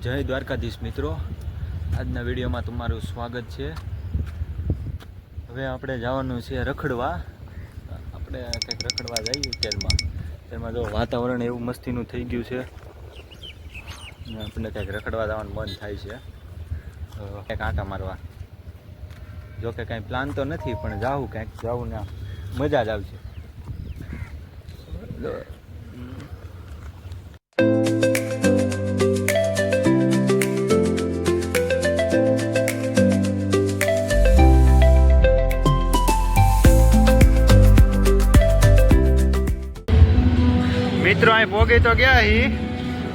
જય દ્વારકાધીશ મિત્રો, આજના વિડીયોમાં તમારું સ્વાગત છે। હવે આપણે જવાનું છે રખડવા। આપણે કંઈક રખડવા જઈએ અત્યારમાં જો વાતાવરણ એવું મસ્તીનું થઈ ગયું છે ને આપણને કંઈક રખડવા જવાનું મન થાય છે, કંઈક આંટા મારવા। જો કે કાંઈ પ્લાન તો નથી પણ જાવું, કંઈક જાવું ને મજા જ આવશે। મિત્રો અહીં પોગી તો ગયા હી,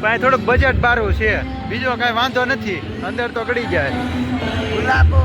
પણ થોડુંક બજેટ બારું છે, બીજો કાંઈ વાંધો નથી, અંદર તો ગળી જાય। ગુલાબો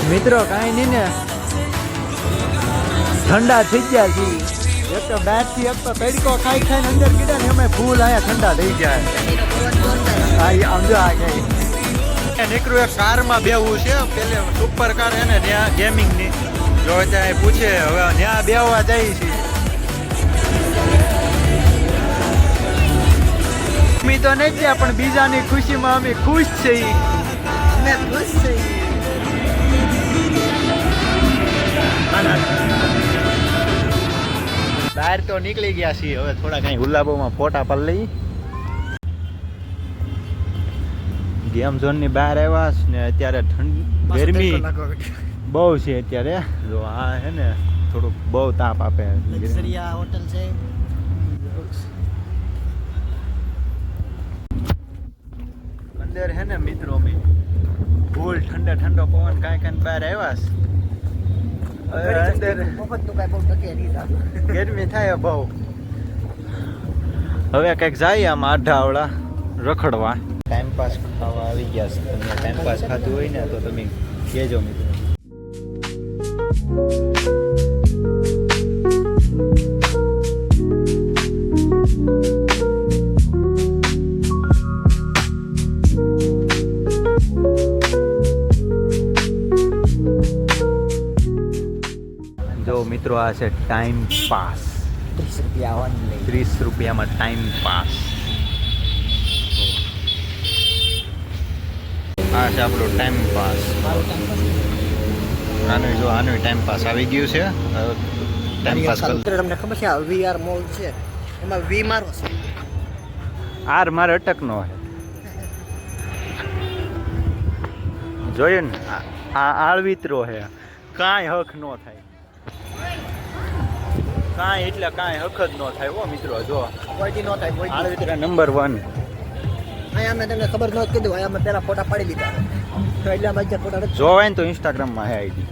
મિત્રો કાંઈ નહીં ને, ઠંડા થઈ ગયા છે। એક તો બહારથી એક તો તડકો ખાઈ ખાઈને અંદર કીધા ને અમે ફૂલ અહીંયા ઠંડા થઈ ગયા। આમ જો આ કઈ નીકળ્યું, એક કારમાં બેવું છે, પેલે સુપર કાર હે ને ત્યાં ગેમિંગની, જો ત્યાં પૂછે હવે ત્યાં બેવા જાય છે। અમે તો નહીં ગયા પણ બીજાની ખુશીમાં અમે ખુશ છીએ, અમે ખુશ છીએ। બહાર તો નીકળી ગયા છીએ, હવે થોડા કઈ ગુલાબોમાં ફોટા પર લઈ। ગેમ ઝોન ની બહાર આવ્યા ને, અત્યારે ગરમી બહુ છે અત્યારે, જો આ હે ને થોડુંક બહુ તાપ આપે। હોટલ છે અંદર હે ને મિત્રો, અમે ફૂલ ઠંડો ઠંડો પવન કાંઈ કાંઈ બહાર આવ્યા ગરમી થાય બહુ। હવે કંઈક જાય આમ આઢાવડા રખડવા, ટાઈમ પાસ ખાવા આવી ગયા છે। તમે ટાઈમ પાસ ખાતું હોય ને તો તમે કહેજો મિત્રો। જો મિત્રો આ છે ટાઈમ પાસ, 30 રૂપિયા ઓનલી, 30 રૂપિયામાં ટાઈમ પાસ। આ છે આપણો ટાઈમ પાસ। આનું જો આનું ટાઈમ પાસ આવી ગયું છે। ટાઈમ પાસ તમને ખબર છે આ વીઆર મોડ છે, એમાં વી મારો છે, આર મારે અટકનો છે, જોયું ને આ આળવિત્રો છે, કાંઈ હક ન થાય, કાંઈ એટલે કાંઈ હક જ ન થાય હો મિત્રો। જો કોઈ ન થાય, આળવિત્ર નંબર 1। અહીંયા મેં તમને ખબર ન કીધું, અહીંયા મેં પેલા ફોટા પાડી લીધા। એટલા બધા ફોટા નથી. જોવાય ને તો ઇન્સ્ટાગ્રામમાં હે આઈડી.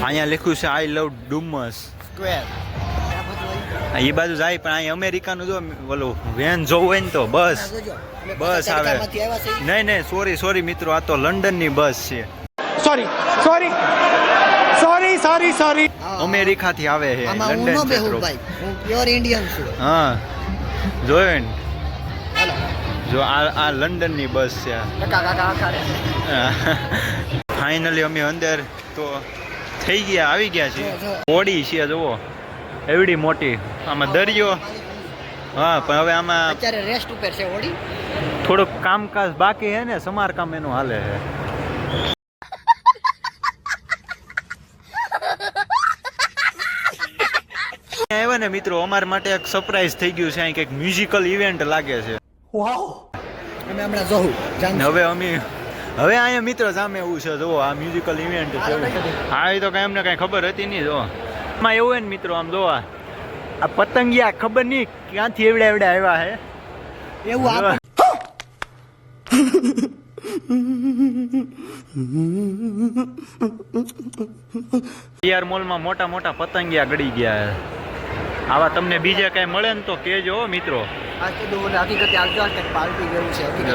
અહીંયા લખ્યું છે આઈ લવ ડુમસ. સ્ક્વેર એ બાજુ જાય પણ અહીં અમેરિકાનું જો ઓલું વેન જોવું હોય ને તો બસ બસ આવે. નહીં નહીં સોરી મિત્રો, આ તો લંડનની બસ છે. સોરી અમેરિકાથી આવે છે લંડન છે થોડુંક. હું પ્યોર ઇન્ડિયન છું. હા જોયું ને, જો આ લંડનની બસ છે. ફાઇનલી અમે અંદર તો થઈ ગયા, આવી ગયા છીએ. હોડી છે જુઓ, એવડી મોટી. આમાં દરિયો. હા પણ હવે આમાં અત્યારે રેસ્ટ ઉપર છે હોડી. થોડુંક કામકાજ બાકી છે ને, સમારકામ એનું હાલે છે. આવ્યા ને મિત્રો, અમારા માટે એક સરપ્રાઈઝ થઈ ગયું છે. અહીં કંઈક મ્યુઝિકલ ઇવેન્ટ લાગે છે. અમે હમણાં જોઉં હવે અહીંયા મિત્રો સામે એવું છે, જુઓ આ મ્યુઝિકલ ઇવેન્ટ છે. હા એ તો કઈ અમને કઈ ખબર હતી નહીં. જો આમાં એવું હોય ને મિત્રો, આમ જોવા આ પતંગિયા ખબર નહીં ક્યાંથી એવડા આવ્યા છે એવું. વીઆર મોલમાં મોટા મોટા પતંગિયા ગળી ગયા છે. આવા તમને બીજે કઈ મળે ને તો કેજો મિત્રો. આ કીધું મને હકીકતે આવજો કે પાર્ટી જેવું છે હકીકતે.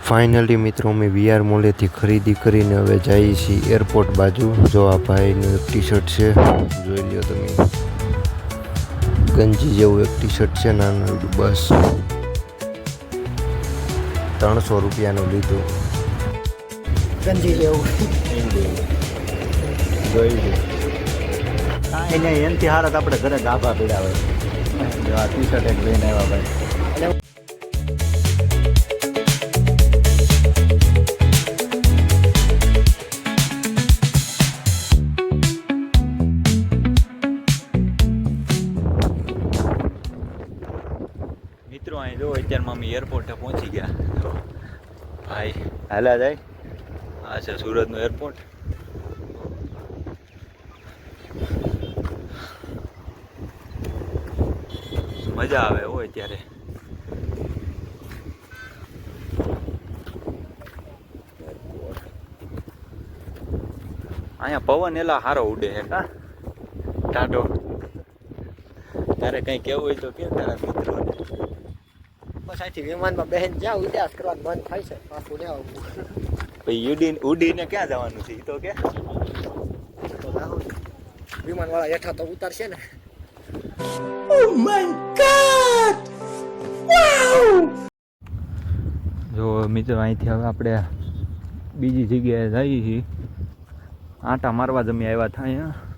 ફાઇનલી મિત્રો અમે વીઆર મોલેથી ખરીદી કરીને હવે જઈએ છીએ એરપોર્ટ બાજુ. જો આ ભાઈનું એક ટી શર્ટ છે, જોઈ લ્યો તમે. ગંજી જેવું એક ટી શર્ટ છે નાનું, બસ 300 રૂપિયાનું લીધું. ગંજી જેવું જોઈ લો. કાંઈ નહીં, એનાથી હારત આપણે ઘરે ગાભા પીડાવે. જો આ ટી શર્ટ એક લઈને આવ્યા ભાઈ. મિત્રો અહીં જો અત્યારમાં અમે એરપોર્ટે પહોંચી ગયા. તો ભાઈ હાલા જાય. આ છે સુરતનું એરપોર્ટ. મજા આવે હોય ત્યારે. અહીંયા પવન એલા હારો ઉડે હે કા ટાઢો. તારે કઈ કેવું હોય તો કે તારા મિત્રો. બસ અહીંથી વિમાનમાં બેન જ્યાં ઉદ્યાસ કરવાનું બંધ થાય છે પાછું ને આવું. પછી ઉડીને ક્યાં જવાનું છે એ તો કે. વિમાન વાળા હેઠા તો ઉતારશે ને. Oh my God! Wow! જો મિત્રો અહીંથી હવે આપણે બીજી જગ્યાએ જઈએ છીએ. આંટા મારવા જમી આવ્યા હતા અહીંયા.